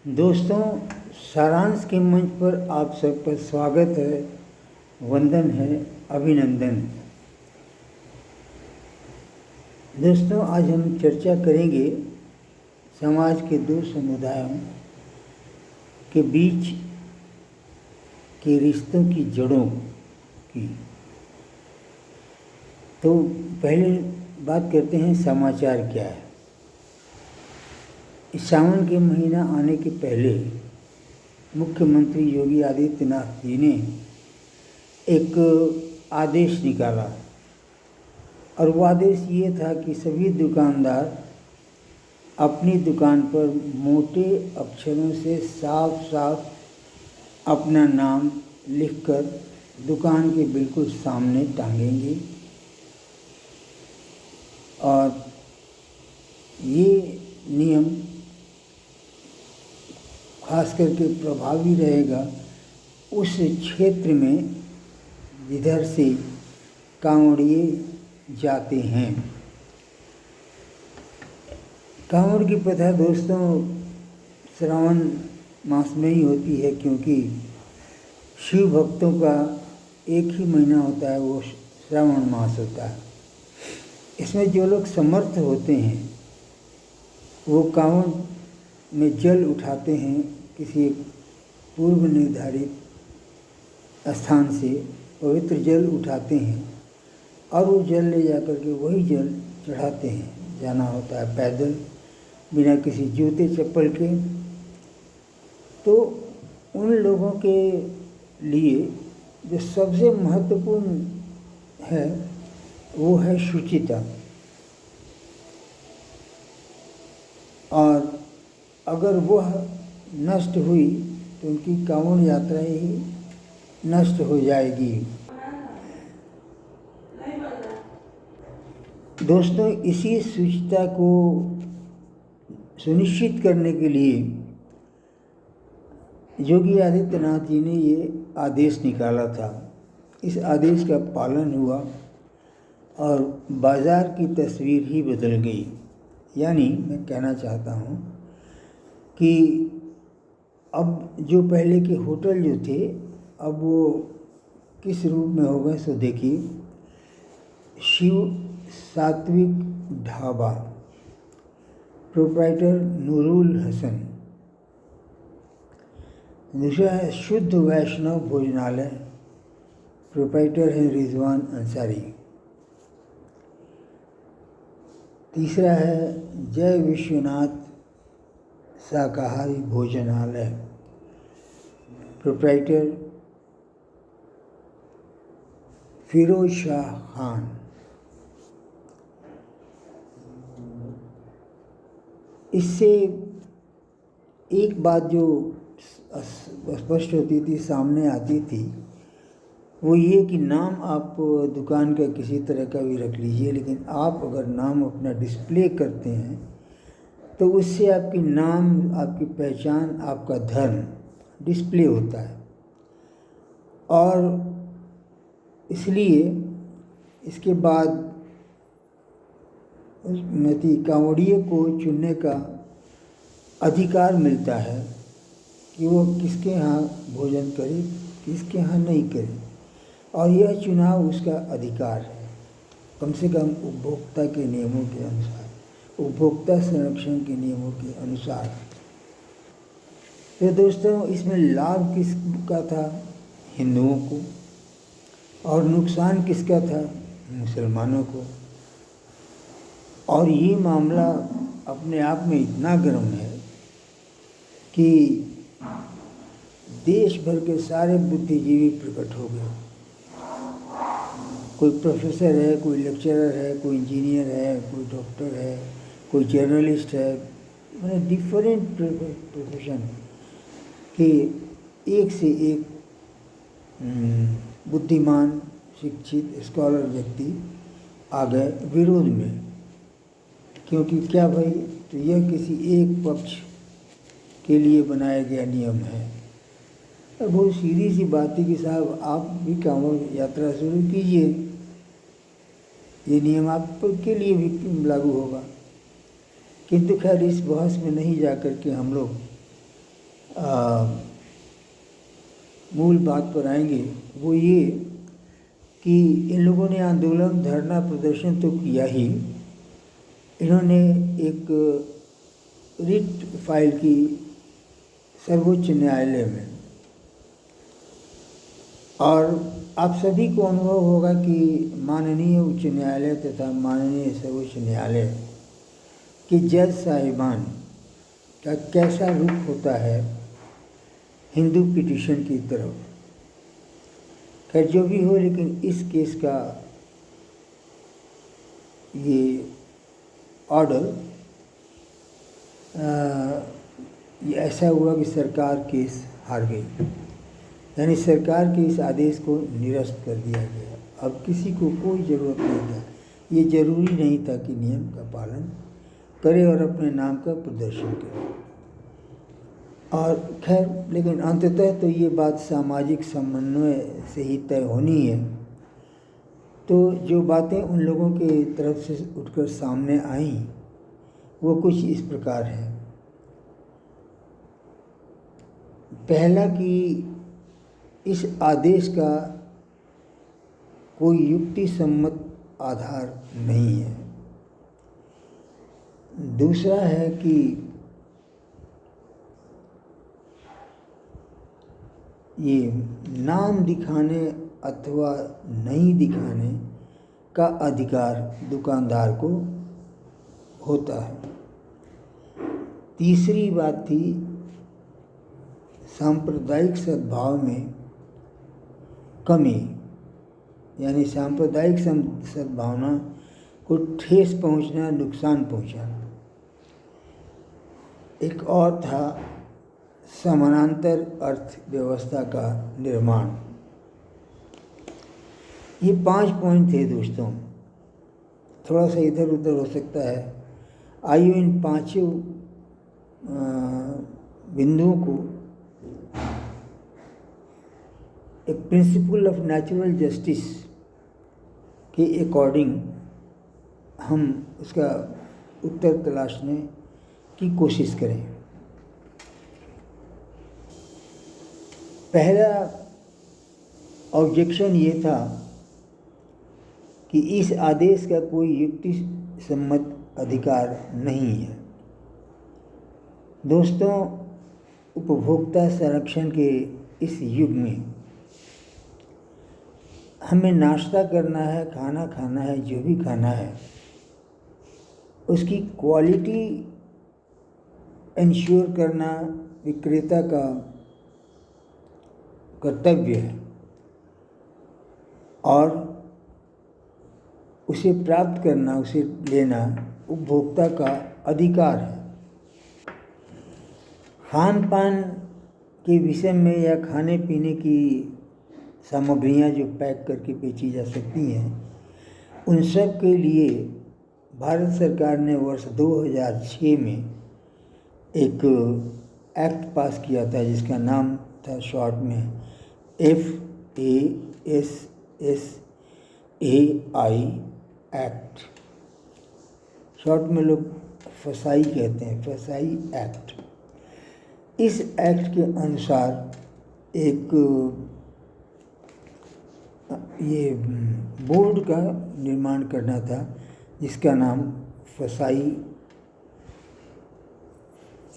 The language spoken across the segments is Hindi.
दोस्तों, सारांश के मंच पर आप सबका स्वागत है, वंदन है, अभिनंदन। दोस्तों, आज हम चर्चा करेंगे समाज के दो समुदायों के बीच के रिश्तों की जड़ों की। तो पहले बात करते हैं समाचार क्या है। इस सावन के महीना आने के पहले मुख्यमंत्री योगी आदित्यनाथ जी ने एक आदेश निकाला और वो आदेश ये था कि सभी दुकानदार अपनी दुकान पर मोटे अक्षरों से साफ साफ अपना नाम लिखकर दुकान के बिल्कुल सामने टांगेंगे और ये नियम खास करके प्रभावी रहेगा उस क्षेत्र में जिधर से कांवड़िए जाते हैं। कांवड़ की प्रथा दोस्तों श्रावण मास में ही होती है, क्योंकि शिव भक्तों का एक ही महीना होता है, वो श्रावण मास होता है। इसमें जो लोग समर्थ होते हैं वो कांवड़ में जल उठाते हैं, किसी पूर्व निर्धारित स्थान से पवित्र जल उठाते हैं और वो जल ले जाकर के वही जल चढ़ाते हैं। जाना होता है पैदल, बिना किसी जूते चप्पल के। तो उन लोगों के लिए जो सबसे महत्वपूर्ण है वो है शुचिता। और अगर वह नष्ट हुई तो उनकी कांवड़ यात्रा ही नष्ट हो जाएगी। दोस्तों, इसी शुचिता को सुनिश्चित करने के लिए योगी आदित्यनाथ जी ने ये आदेश निकाला था। इस आदेश का पालन हुआ और बाज़ार की तस्वीर ही बदल गई। यानी मैं कहना चाहता हूँ कि अब जो पहले के होटल जो थे, अब वो किस रूप में हो गए सो देखिए। शिव सात्विक ढाबा, प्रोप्राइटर नूरुल हसन। दूसरा है शुद्ध वैष्णव भोजनालय, प्रोप्राइटर है रिजवान अंसारी। तीसरा है जय विश्वनाथ शाकाहारी भोजनालय, प्रोप्राइटर फिरोज शाह खान। इससे एक बात जो स्पष्ट होती थी, सामने आती थी, वो ये कि नाम आप दुकान का किसी तरह का भी रख लीजिए, लेकिन आप अगर नाम अपना डिस्प्ले करते हैं तो उससे आपकी नाम, आपकी पहचान, आपका धर्म डिस्प्ले होता है। और इसलिए इसके बाद उस कांवड़िए को चुनने का अधिकार मिलता है कि वो किसके यहाँ भोजन करे, किसके यहाँ नहीं करे। और यह चुनाव उसका अधिकार है, कम से कम उपभोक्ता के नियमों के अनुसार, उपभोक्ता संरक्षण के नियमों के अनुसार। तो दोस्तों, इसमें लाभ किसका था? हिंदुओं को। और नुकसान किसका था? मुसलमानों को। और ये मामला अपने आप में इतना गर्म है कि देश भर के सारे बुद्धिजीवी प्रकट हो गए। कोई प्रोफेसर है, कोई लेक्चरर है, कोई इंजीनियर है, कोई डॉक्टर है, कोई जर्नलिस्ट है, मैंने डिफरेंट प्रोफेशन के एक से एक बुद्धिमान, शिक्षित, स्कॉलर व्यक्ति आ गए विरोध में। क्योंकि क्या भाई, तो यह किसी एक पक्ष के लिए बनाया गया नियम है। और बहुत सीधी सी बात है कि साहब आप भी कांवड़ यात्रा शुरू कीजिए, ये नियम आप के लिए भी लागू होगा। किंतु खैर इस बहस में नहीं जा कर के हम लोग मूल बात पर आएंगे, वो ये कि इन लोगों ने आंदोलन, धरना, प्रदर्शन तो किया ही, इन्होंने एक रिट फाइल की सर्वोच्च न्यायालय में। और आप सभी को अनुभव होगा कि माननीय उच्च न्यायालय तथा माननीय सर्वोच्च न्यायालय के जज साहिबान का कैसा रुख होता है हिंदू पिटीशन की तरफ। खैर जो भी हो, लेकिन इस केस का ये ऑर्डर, ये ऐसा हुआ कि सरकार केस हार गई, यानी सरकार के इस आदेश को निरस्त कर दिया गया। अब किसी को कोई ज़रूरत नहीं था, ये जरूरी नहीं था कि नियम का पालन करे और अपने नाम का प्रदर्शन करे। और खैर, लेकिन अंततः तो ये बात सामाजिक समन्वय से ही तय होनी है। तो जो बातें उन लोगों के तरफ से उठकर सामने आईं वो कुछ इस प्रकार हैं। पहला कि इस आदेश का कोई युक्ति सम्मत आधार नहीं है। दूसरा है कि ये नाम दिखाने अथवा नहीं दिखाने का अधिकार दुकानदार को होता है। तीसरी बात थी सांप्रदायिक सद्भाव में कमी, यानी सांप्रदायिक सद्भावना को ठेस पहुंचना, नुकसान पहुंचाना। एक और था समानांतर अर्थव्यवस्था का निर्माण। ये 5 पॉइंट थे दोस्तों, थोड़ा सा इधर उधर हो सकता है। आइए इन 5 बिंदुओं को एक प्रिंसिपल ऑफ नेचुरल जस्टिस के अकॉर्डिंग हम उसका उत्तर तलाशने की कोशिश करें। पहला ऑब्जेक्शन ये था कि इस आदेश का कोई युक्ति सम्मत अधिकार नहीं है। दोस्तों, उपभोक्ता संरक्षण के इस युग में हमें नाश्ता करना है, खाना खाना है, जो भी खाना है उसकी क्वालिटी इंश्योर करना विक्रेता का कर्तव्य है और उसे प्राप्त करना, उसे लेना उपभोक्ता का अधिकार है। खान पान के विषय में या खाने पीने की सामग्रियां जो पैक करके बेची जा सकती हैं, उन सब के लिए भारत सरकार ने वर्ष 2006 में एक एक्ट पास किया था जिसका नाम था शॉर्ट में FASSAI एक्ट। शॉर्ट में लोग फसाई कहते हैं, फसाई एक्ट। इस एक्ट के अनुसार एक ये बोर्ड का निर्माण करना था जिसका नाम फसाई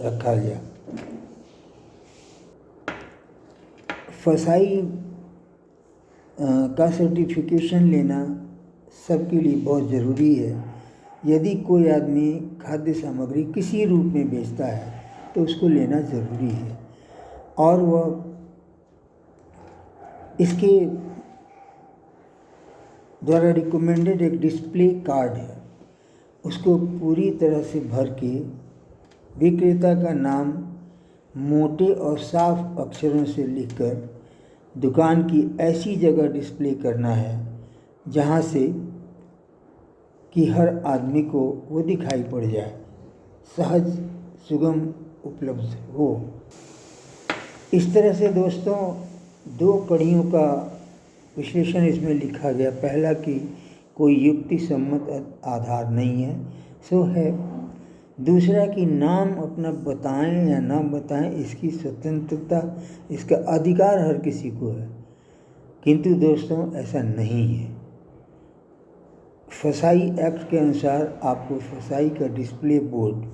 रखा गया। फसाई का सर्टिफिकेशन लेना सबके लिए बहुत ज़रूरी है। यदि कोई आदमी खाद्य सामग्री किसी रूप में बेचता है तो उसको लेना ज़रूरी है और वह इसके द्वारा रिकमेंडेड एक डिस्प्ले कार्ड है, उसको पूरी तरह से भर के विक्रेता का नाम मोटे और साफ अक्षरों से लिखकर दुकान की ऐसी जगह डिस्प्ले करना है जहाँ से कि हर आदमी को वो दिखाई पड़ जाए, सहज सुगम उपलब्ध हो। इस तरह से दोस्तों 2 कड़ियों का विश्लेषण इसमें लिखा गया। पहला कि कोई युक्ति सम्मत आधार नहीं है, सो है दूसरा कि नाम अपना बताएं या ना बताएं, इसकी स्वतंत्रता, इसका अधिकार हर किसी को है। किंतु दोस्तों ऐसा नहीं है। फसाई एक्ट के अनुसार आपको फसाई का डिस्प्ले बोर्ड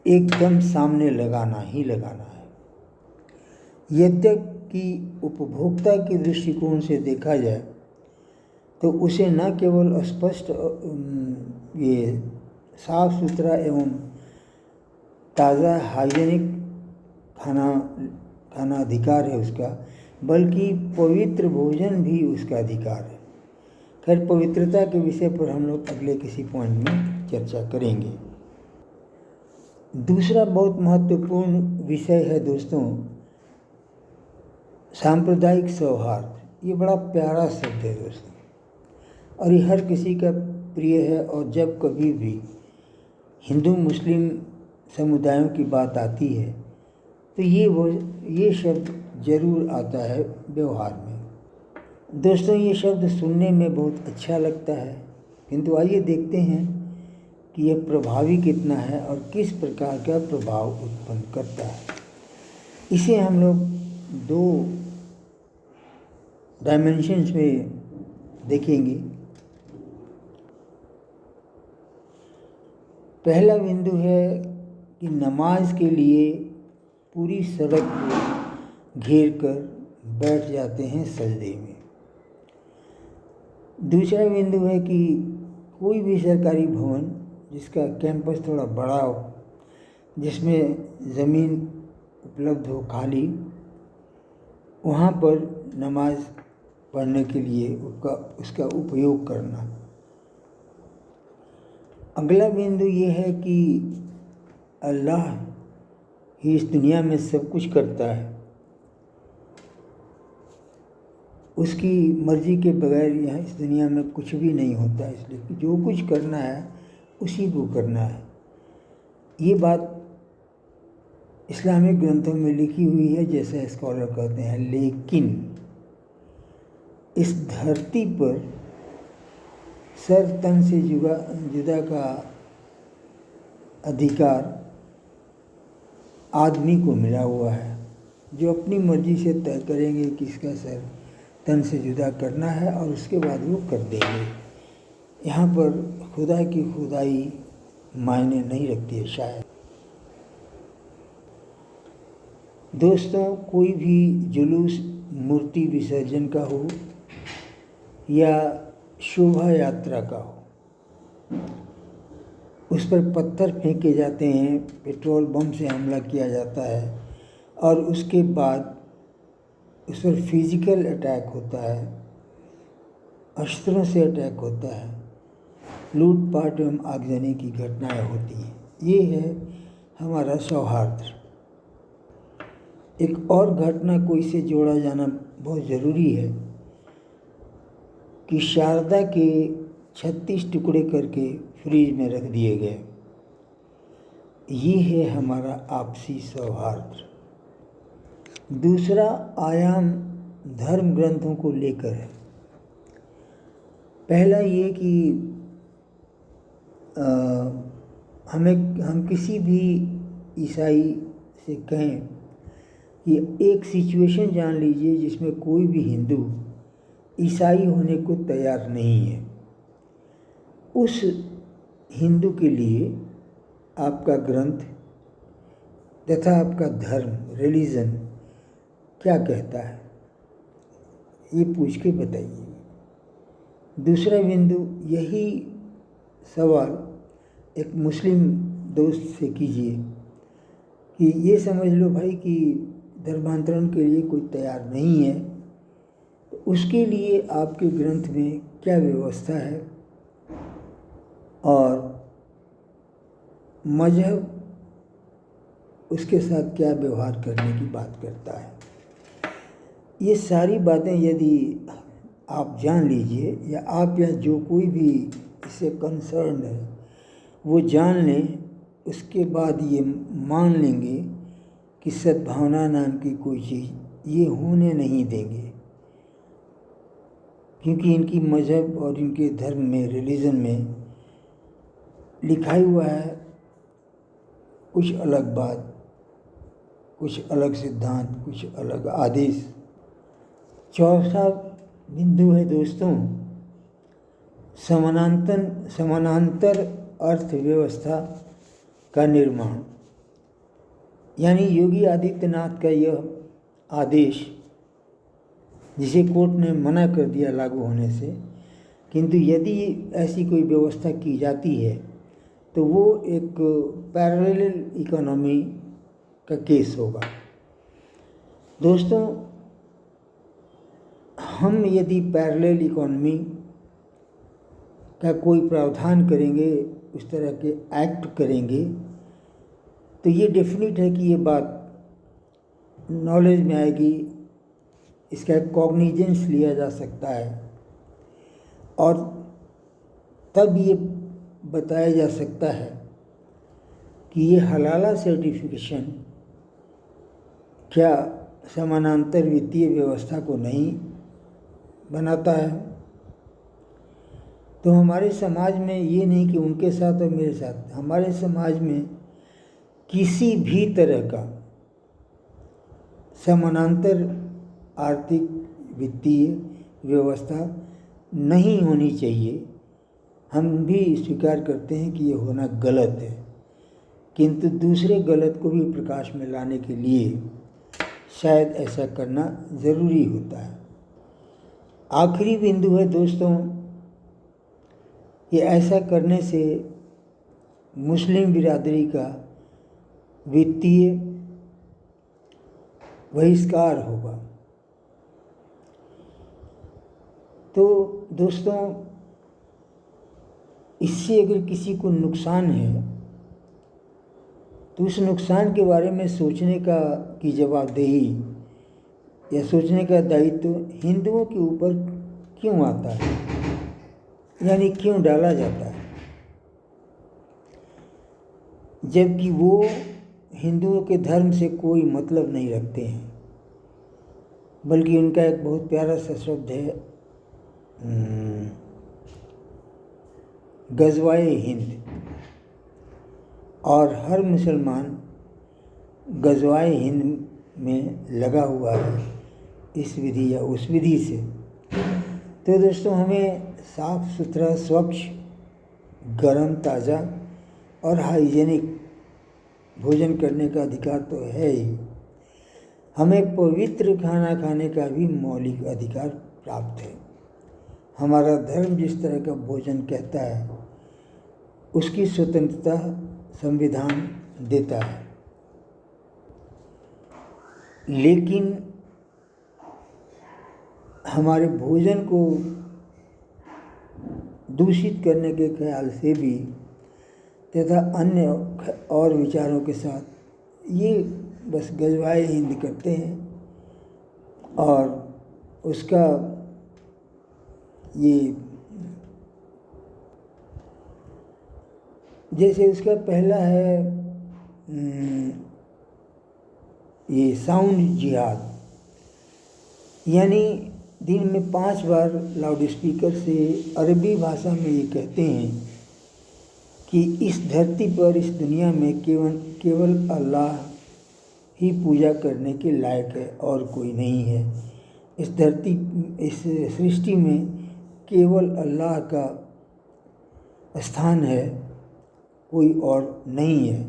एकदम सामने लगाना ही लगाना है। यद्यपि उपभोक्ता के दृष्टिकोण से देखा जाए तो उसे न केवल स्पष्ट ये साफ सुथरा एवं ताज़ा हाइजीनिक खाना अधिकार है उसका, बल्कि पवित्र भोजन भी उसका अधिकार है। खैर, पवित्रता के विषय पर हम लोग अगले किसी पॉइंट में चर्चा करेंगे। दूसरा बहुत महत्वपूर्ण विषय है दोस्तों, सांप्रदायिक सौहार्द। ये बड़ा प्यारा शब्द है दोस्तों, और ये हर किसी का प्रिय है। और जब कभी भी हिंदू मुस्लिम समुदायों की बात आती है तो ये शब्द जरूर आता है व्यवहार में। दोस्तों, ये शब्द सुनने में बहुत अच्छा लगता है, किंतु आइए देखते हैं कि यह प्रभावी कितना है और किस प्रकार का प्रभाव उत्पन्न करता है। इसे हम लोग 2 डायमेंशंस में देखेंगे। पहला बिंदु है कि नमाज के लिए पूरी सड़क को घेर कर बैठ जाते हैं सजदे में। दूसरा बिंदु है कि कोई भी सरकारी भवन जिसका कैंपस थोड़ा बड़ा हो, जिसमें ज़मीन उपलब्ध हो खाली, वहाँ पर नमाज पढ़ने के लिए उसका उपयोग करना। अगला बिंदु ये है कि अल्लाह ही इस दुनिया में सब कुछ करता है। उसकी मर्ज़ी के बगैर यहाँ इस दुनिया में कुछ भी नहीं होता, इसलिए जो कुछ करना है उसी को करना है। ये बात इस्लामिक ग्रंथों में लिखी हुई है, जैसे स्कॉलर कहते हैं। लेकिन इस धरती पर सर तन से जुदा का अधिकार आदमी को मिला हुआ है, जो अपनी मर्जी से तय करेंगे कि इसका सर तन से जुदा करना है और उसके बाद वो कर देंगे। यहाँ पर खुदा की खुदाई मायने नहीं रखती है शायद। दोस्तों, कोई भी जुलूस मूर्ति विसर्जन का हो या शोभा यात्रा का हो, उस पर पत्थर फेंके जाते हैं, पेट्रोल बम से हमला किया जाता है और उसके बाद उस पर फिजिकल अटैक होता है, अस्त्रों से अटैक होता है, लूटपाट एवं आगजनी की घटनाएं होती हैं। ये है हमारा सौहार्द। एक और घटना को इससे जोड़ा जाना बहुत ज़रूरी है कि शारदा के 36 टुकड़े करके फ्रीज में रख दिए गए। ये है हमारा आपसी सौहार्द। दूसरा आयाम धर्म ग्रंथों को लेकर है। पहला ये कि हम किसी भी ईसाई से कहें कि एक सिचुएशन जान लीजिए जिसमें कोई भी हिंदू ईसाई होने को तैयार नहीं है, उस हिंदू के लिए आपका ग्रंथ तथा आपका धर्म, रिलीजन क्या कहता है, ये पूछ के बताइए। दूसरा बिंदु, यही सवाल एक मुस्लिम दोस्त से कीजिए कि ये समझ लो भाई कि धर्मांतरण के लिए कोई तैयार नहीं है, तो उसके लिए आपके ग्रंथ में क्या व्यवस्था है और मजहब उसके साथ क्या व्यवहार करने की बात करता है। ये सारी बातें यदि आप जान लीजिए, या आप या जो कोई भी इससे कंसर्न है वो जान लें, उसके बाद ये मान लेंगे कि सद्भावना नाम की कोई चीज़ ये होने नहीं देंगे, क्योंकि इनकी मज़हब और इनके धर्म में, रिलीजन में लिखा ही हुआ है कुछ अलग बात, कुछ अलग सिद्धांत, कुछ अलग आदेश। चौथा बिंदु है दोस्तों समानांतर अर्थव्यवस्था का निर्माण। यानी योगी आदित्यनाथ का यह आदेश, जिसे कोर्ट ने मना कर दिया लागू होने से, किंतु यदि ऐसी कोई व्यवस्था की जाती है तो वो एक पैरेलल इकोनॉमी का केस होगा। दोस्तों, हम यदि पैरेलल इकोनॉमी का कोई प्रावधान करेंगे, उस तरह के एक्ट करेंगे, तो ये डेफिनेट है कि ये बात नॉलेज में आएगी, इसका कॉग्निजेंस लिया जा सकता है और तब ये बताया जा सकता है कि ये हलाला सर्टिफिकेशन क्या समानांतर वित्तीय व्यवस्था को नहीं बनाता है। तो हमारे समाज में ये नहीं कि उनके साथ और मेरे साथ, हमारे समाज में किसी भी तरह का समानांतर आर्थिक वित्तीय व्यवस्था नहीं होनी चाहिए। हम भी स्वीकार करते हैं कि ये होना गलत है, किंतु दूसरे गलत को भी प्रकाश में लाने के लिए शायद ऐसा करना ज़रूरी होता है। आखिरी बिंदु है दोस्तों, ये ऐसा करने से मुस्लिम बिरादरी का वित्तीय बहिष्कार होगा। तो दोस्तों, इससे अगर किसी को नुकसान है तो उस नुकसान के बारे में सोचने की जवाबदेही या सोचने का दायित्व हिंदुओं के ऊपर क्यों आता है, यानी क्यों डाला जाता है, जबकि वो हिंदुओं के धर्म से कोई मतलब नहीं रखते हैं। बल्कि उनका एक बहुत प्यारा सा शब्द है गज़वाए हिंद, और हर मुसलमान गज़वाए हिंद में लगा हुआ है इस विधि या उस विधि से। तो दोस्तों, हमें साफ सुथरा, स्वच्छ, गरम, ताज़ा और हाइजेनिक भोजन करने का अधिकार तो है ही, हमें पवित्र खाना खाने का भी मौलिक अधिकार प्राप्त है। हमारा धर्म जिस तरह का भोजन कहता है उसकी स्वतंत्रता संविधान देता है। लेकिन हमारे भोजन को दूषित करने के ख्याल से भी तथा अन्य और विचारों के साथ ये बस गज़वाए हिंद करते हैं और उसका ये जैसे उसका पहला है ये साउंड जिहाद, यानी दिन में 5 बार लाउड स्पीकर से अरबी भाषा में ये कहते हैं कि इस धरती पर, इस दुनिया में केवल अल्लाह ही पूजा करने के लायक है और कोई नहीं है। इस सृष्टि में केवल अल्लाह का स्थान है, कोई और नहीं है।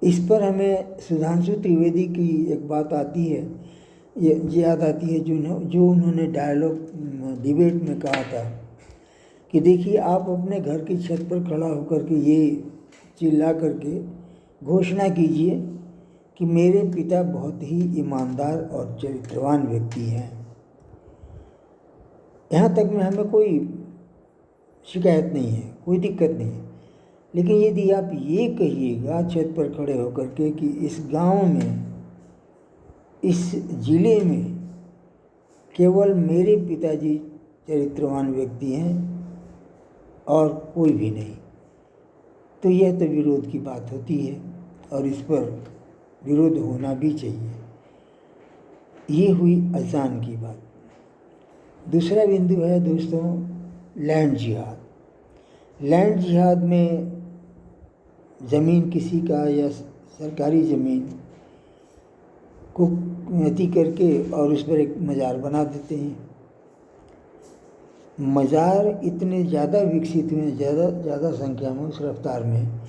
इस पर हमें सुधांशु त्रिवेदी की एक बात आती है, ये याद आती है जो उन्होंने डिबेट में कहा था कि देखिए, आप अपने घर की छत पर खड़ा होकर के ये चिल्ला करके घोषणा कीजिए कि मेरे पिता बहुत ही ईमानदार और चरित्रवान व्यक्ति हैं। यहाँ तक में हमें कोई शिकायत नहीं है, कोई दिक्कत नहीं है। लेकिन यदि आप ये कहिएगा छत पर खड़े होकर के कि इस गांव में, इस जिले में केवल मेरे पिताजी चरित्रवान व्यक्ति हैं और कोई भी नहीं, तो यह तो विरोध की बात होती है और इस पर विरोध होना भी चाहिए। ये हुई अज़ान की बात। दूसरा बिंदु है दोस्तों लैंड जिहाद। लैंड जिहाद में ज़मीन किसी का या सरकारी ज़मीन को अति करके और उस पर एक मज़ार बना देते हैं। मज़ार इतने ज़्यादा विकसित हुए, ज़्यादा संख्या में, उस रफ्तार में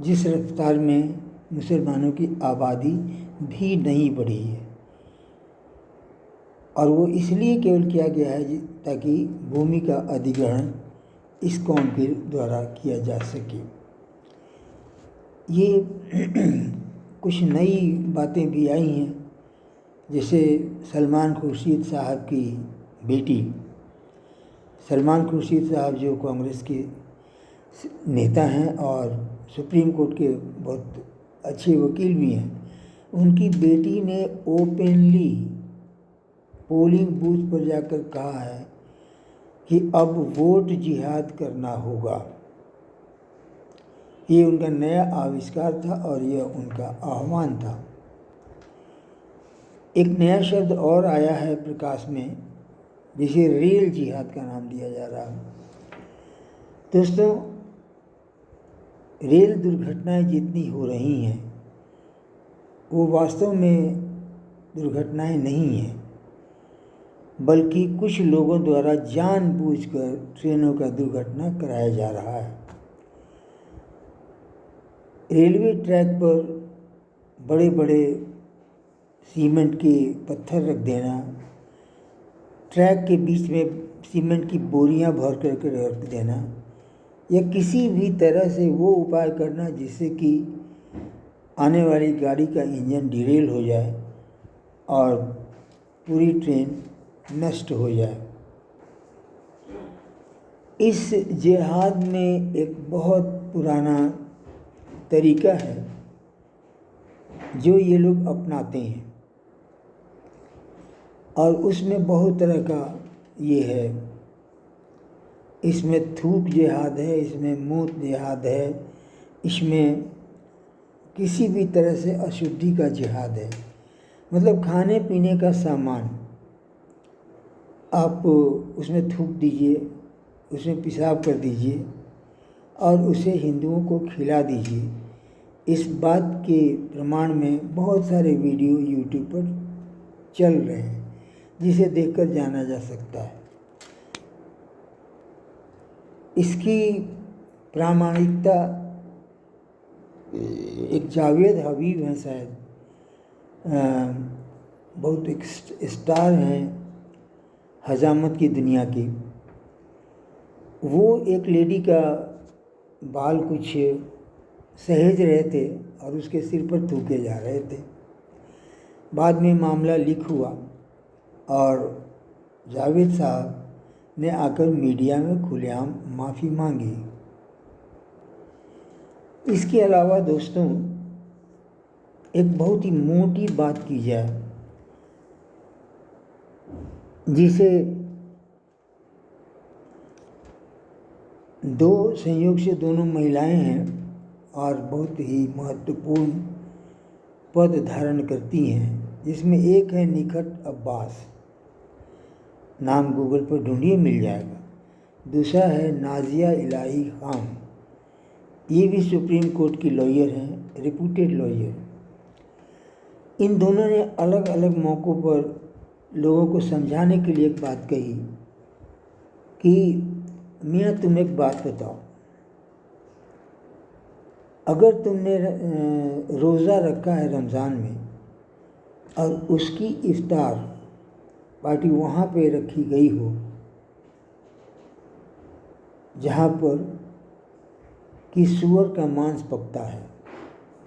जिस रफ्तार में मुसलमानों की आबादी भी नहीं बढ़ी है। और वो इसलिए केवल किया गया है ताकि भूमि का अधिग्रहण इस कौम के द्वारा किया जा सके। ये कुछ नई बातें भी आई हैं, जैसे सलमान खुर्शीद साहब की बेटी, सलमान खुर्शीद साहब जो कांग्रेस के नेता हैं और सुप्रीम कोर्ट के बहुत अच्छे वकील भी हैं, उनकी बेटी ने ओपनली पोलिंग बूथ पर जाकर कहा है कि अब वोट जिहाद करना होगा। ये उनका नया आविष्कार था और यह उनका आह्वान था। एक नया शब्द और आया है प्रकाश में, जिसे रेल जिहाद का नाम दिया जा रहा है। दोस्तों, रेल दुर्घटनाएं जितनी हो रही हैं वो वास्तव में दुर्घटनाएं नहीं हैं, बल्कि कुछ लोगों द्वारा जानबूझकर ट्रेनों का दुर्घटना कराया जा रहा है। रेलवे ट्रैक पर बड़े बड़े सीमेंट के पत्थर रख देना, ट्रैक के बीच में सीमेंट की बोरियां भर करके रख देना, या किसी भी तरह से वो उपाय करना जिससे कि आने वाली गाड़ी का इंजन डिरेल हो जाए और पूरी ट्रेन नष्ट हो जाए। इस जिहाद में एक बहुत पुराना तरीका है जो ये लोग अपनाते हैं, और उसमें बहुत तरह का ये है। इसमें थूक जिहाद है, इसमें मूत जिहाद है, इसमें किसी भी तरह से अशुद्धि का जिहाद है। मतलब खाने पीने का सामान आप उसमें थूक दीजिए, उसमें पेशाब कर दीजिए और उसे हिंदुओं को खिला दीजिए। इस बात के प्रमाण में बहुत सारे वीडियो यूट्यूब पर चल रहे हैं, जिसे देखकर जाना जा सकता है। इसकी प्रामाणिकता एक जावेद हबीब हैं, शायद बहुत एक स्टार हैं हजामत की दुनिया की, वो एक लेडी का बाल कुछ सहेज रहे थे और उसके सिर पर थूके जा रहे थे। बाद में मामला लीक हुआ और जावेद साहब ने आकर मीडिया में खुलेआम माफ़ी मांगी। इसके अलावा दोस्तों, एक बहुत ही मोटी बात की जाए, जिसे दो संयोग से दोनों महिलाएं हैं और बहुत ही महत्वपूर्ण पद धारण करती हैं, जिसमें एक है निखत अब्बास, नाम गूगल पर ढूंढिए मिल जाएगा। दूसरा है नाजिया इलाही खान, ये भी सुप्रीम कोर्ट की लॉयर हैं, रिप्यूटेड लॉयर। इन दोनों ने अलग अलग मौक़ों पर लोगों को समझाने के लिए एक बात कही कि मियाँ तुम एक बात बताओ, अगर तुमने रोज़ा रखा है रमज़ान में और उसकी इफ्तार पार्टी वहाँ पे रखी गई हो जहाँ पर कि सूअर का मांस पकता है,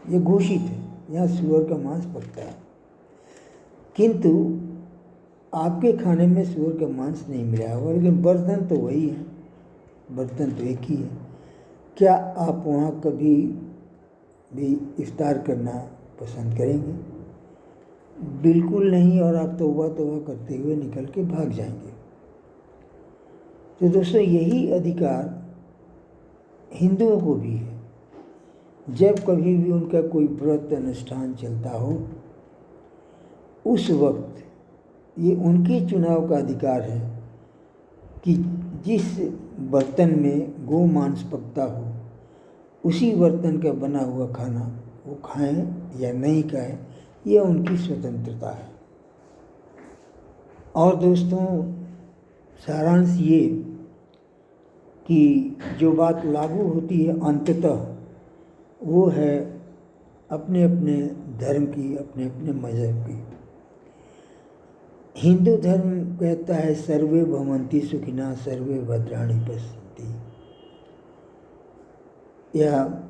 ये घोषित है यहाँ सूअर का मांस पकता है, किंतु आपके खाने में सूअर का मांस नहीं मिला होगा, लेकिन बर्तन तो वही है, बर्तन तो एक ही है। क्या आप वहाँ कभी भी इफ्तार करना पसंद करेंगे? बिल्कुल नहीं, और आप तौबा तौबा करते हुए निकल के भाग जाएंगे। तो दोस्तों, यही अधिकार हिंदुओं को भी है। जब कभी भी उनका कोई व्रत अनुष्ठान चलता हो, उस वक्त ये उनके चुनाव का अधिकार है कि जिस बर्तन में गौ मांस पकता हो उसी बर्तन का बना हुआ खाना वो खाएं या नहीं खाएं, यह उनकी स्वतंत्रता है। और दोस्तों, सारांश ये कि जो बात लागू होती है अंततः वो है अपने अपने धर्म की, अपने अपने मज़हब की। हिंदू धर्म कहता है सर्वे भवन्ति सुखिनः सर्वे भद्राणि पश्यन्ति, या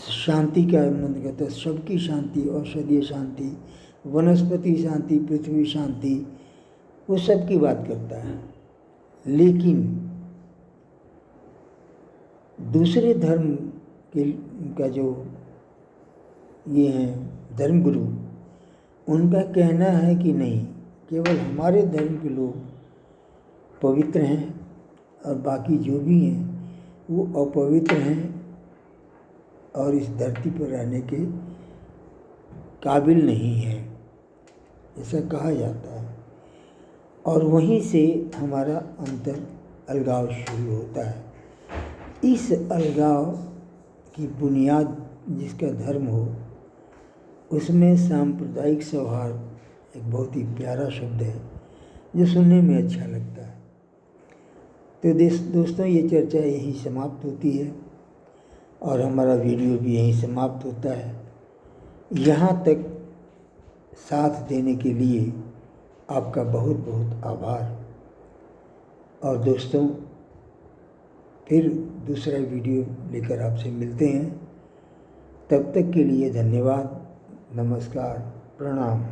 शांति का मंत्र कहता है सबकी शांति, औषधीय शांति, वनस्पति शांति, पृथ्वी शांति, वो सब की बात करता है। लेकिन दूसरे धर्म के का जो ये हैं धर्मगुरु, उनका कहना है कि नहीं, केवल हमारे धर्म के लोग पवित्र हैं और बाकी जो भी हैं वो अपवित्र हैं और इस धरती पर रहने के काबिल नहीं है, ऐसा कहा जाता है। और वहीं से हमारा अंतर अलगाव शुरू होता है। इस अलगाव की बुनियाद जिसका धर्म हो, उसमें सांप्रदायिक सौहार्द एक बहुत ही प्यारा शब्द है जो सुनने में अच्छा लगता है। तो दोस्तों, ये चर्चा यहीं समाप्त होती है और हमारा वीडियो भी यहीं समाप्त होता है। यहाँ तक साथ देने के लिए आपका बहुत बहुत आभार। और दोस्तों, फिर दूसरा वीडियो लेकर आपसे मिलते हैं। तब तक के लिए धन्यवाद, नमस्कार, प्रणाम।